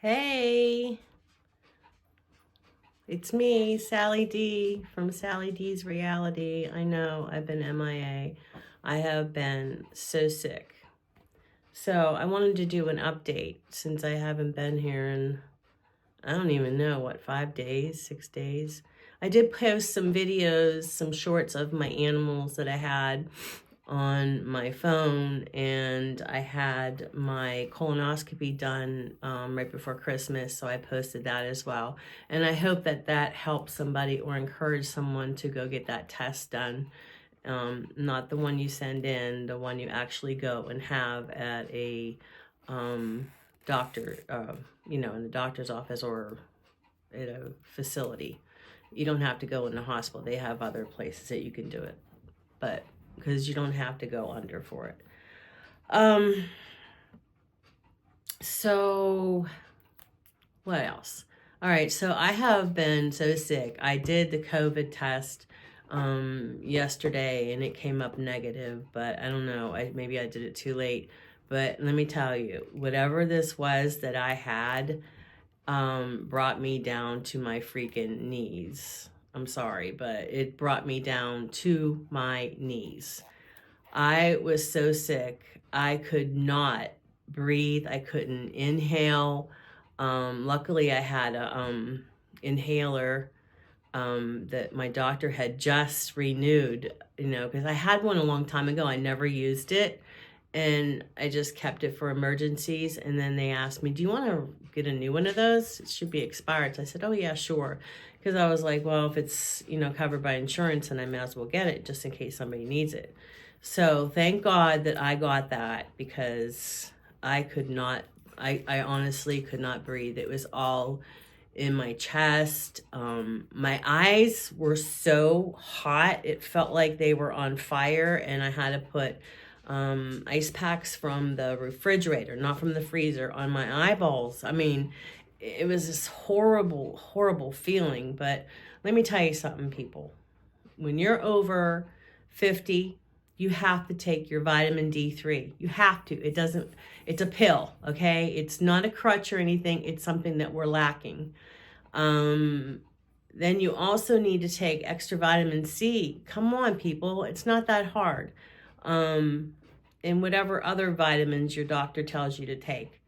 Hey, it's me, Sally D from Sally D's Reality. I know I've been MIA. I have been so sick. So I wanted to do an update since I haven't been here in, I don't even know, what, 5 days, 6 days. I did post some videos, some shorts of my animals that I had on my phone, and I had my colonoscopy done right before Christmas, so I posted that as well. And I hope that that helps somebody or encourage someone to go get that test done. Not the one you send in, the one you actually go and have at a doctor, in the doctor's office or at a facility. You don't have to go in the hospital. They have other places that you can do it, but because you don't have to go under for it. So what else? All right, so I have been so sick. I did the COVID test yesterday and it came up negative, but I don't know, maybe I did it too late. But let me tell you, whatever this was that I had brought me down to my freaking knees. I'm sorry, but it brought me down to my knees. I was so sick. I could not breathe. I couldn't inhale. Luckily, I had a inhaler that my doctor had just renewed, because I had one a long time ago. I never used it. And I just kept it for emergencies. And then they asked me, do you want to get a new one of those? It should be expired. So I said, oh, yeah, sure. Because I was like, well, if it's, covered by insurance, then I may as well get it just in case somebody needs it. So thank God that I got that, because I could not, I honestly could not breathe. It was all in my chest. My eyes were so hot. It felt like they were on fire, and I had to put ice packs from the refrigerator, not from the freezer, on my eyeballs. I mean, it was this horrible, horrible feeling. But let me tell you something, people. When you're over 50, you have to take your vitamin D3. You have to. It's a pill, okay? It's not a crutch or anything. It's something that we're lacking. Then you also need to take extra vitamin C. Come on, people. It's not that hard. And whatever other vitamins your doctor tells you to take.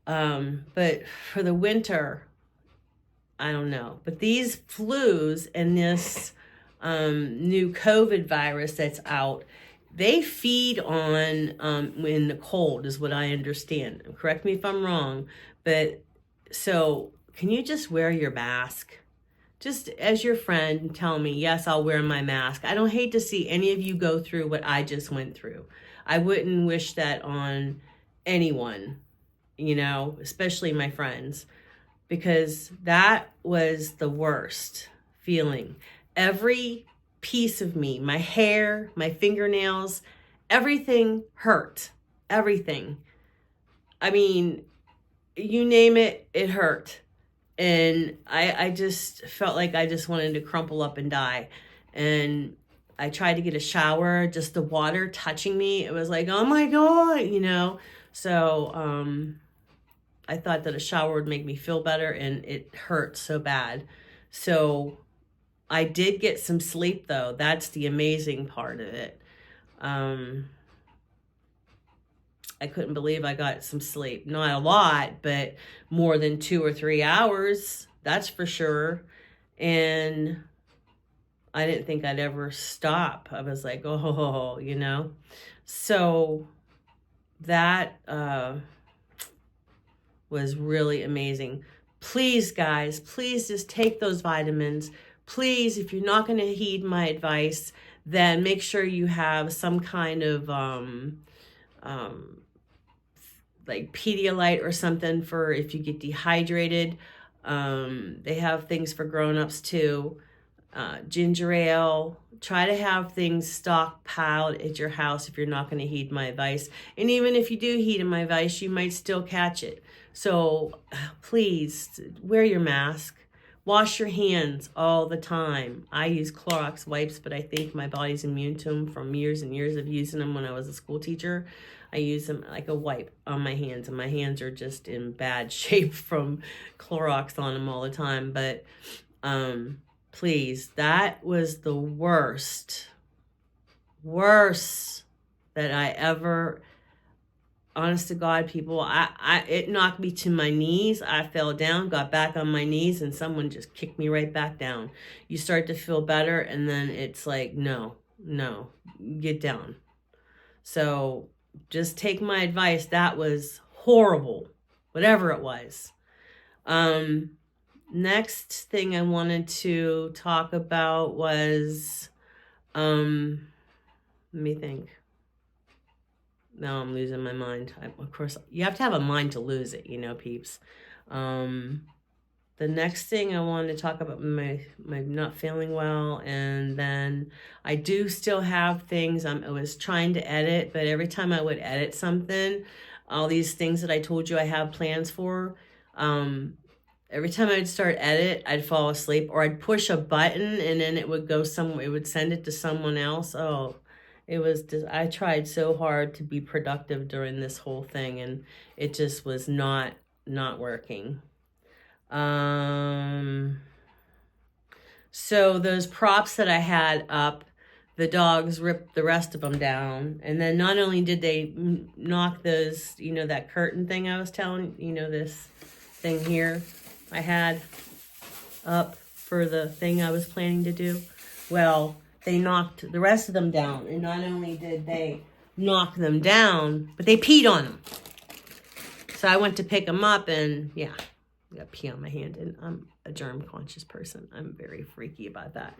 But for the winter, I don't know. But these flus and this new COVID virus that's out, they feed on in the cold, is what I understand. Correct me if I'm wrong, but so can you just wear your mask? Just as your friend, tell me, yes, I'll wear my mask. I don't hate to see any of you go through what I just went through. I wouldn't wish that on anyone, especially my friends, because that was the worst feeling. Every piece of me, my hair, my fingernails, everything hurt. Everything. I mean, you name it, it hurt. And I just felt like I just wanted to crumple up and die. And I tried to get a shower, just the water touching me. It was like, oh my God, So I thought that a shower would make me feel better, and it hurt so bad. So I did get some sleep, though. That's the amazing part of it. I couldn't believe I got some sleep. Not a lot, but more than 2 or 3 hours, that's for sure. And I didn't think I'd ever stop. I was like, oh, So that was really amazing. Please, guys, please just take those vitamins. Please, if you're not going to heed my advice, then make sure you have some kind of like Pedialyte or something for if you get dehydrated. They have things for grown-ups too. Ginger ale. Try to have things stockpiled at your house if you're not going to heed my advice. And even if you do heed my advice, you might still catch it. So please wear your mask. Wash your hands all the time. I use Clorox wipes, but I think my body's immune to them from years and years of using them when I was a school teacher. I use them like a wipe on my hands, and my hands are just in bad shape from Clorox on them all the time. But please, that was the worst that I ever, honest to God, people, it knocked me to my knees. I fell down, got back on my knees, and someone just kicked me right back down. You start to feel better, and then it's like, no, get down. So just take my advice. That was horrible, whatever it was. Next thing I wanted to talk about was, let me think. Now I'm losing my mind. Of course, you have to have a mind to lose it, peeps. The next thing I wanted to talk about, my not feeling well, and then I do still have things I was trying to edit, but every time I would edit something, all these things that I told you I have plans for, every time I'd start edit, I'd fall asleep, or I'd push a button and then it would go somewhere, it would send it to someone else. Oh, it was just, I tried so hard to be productive during this whole thing, and it just was not working. So those props that I had up, the dogs ripped the rest of them down. And then not only did they knock those, that curtain thing I was telling, this thing here I had up for the thing I was planning to do. Well, they knocked the rest of them down. And not only did they knock them down, but they peed on them. So I went to pick them up, and yeah, I got pee on my hand, and I'm a germ conscious person. I'm very freaky about that.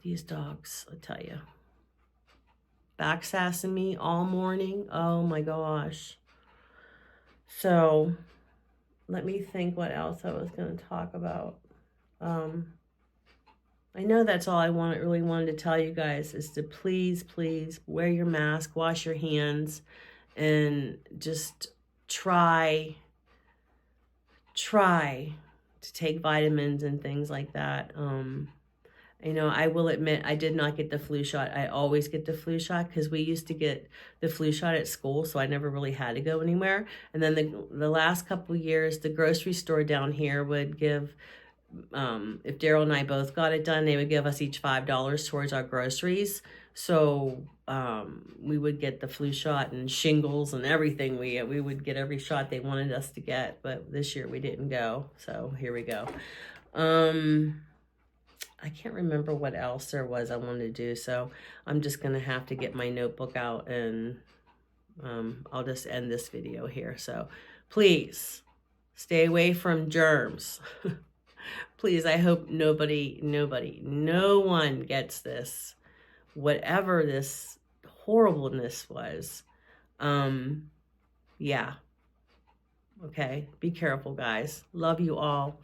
These dogs, I tell you, backsassing me all morning. Oh my gosh. So let me think what else I was going to talk about. I know that's all I really wanted to tell you guys, is to please wear your mask, wash your hands, and just try to take vitamins and things like that. I will admit I did not get the flu shot. I always get the flu shot because we used to get the flu shot at school, so I never really had to go anywhere. And then the last couple of years, the grocery store down here would give, if Daryl and I both got it done, they would give us each $5 towards our groceries. So we would get the flu shot and shingles and everything. We would get every shot they wanted us to get, but this year we didn't go. So here we go. I can't remember what else there was I wanted to do, so I'm just going to have to get my notebook out, and I'll just end this video here. So please stay away from germs. Please, I hope no one gets this, whatever this horribleness was. Yeah. Okay, be careful, guys. Love you all.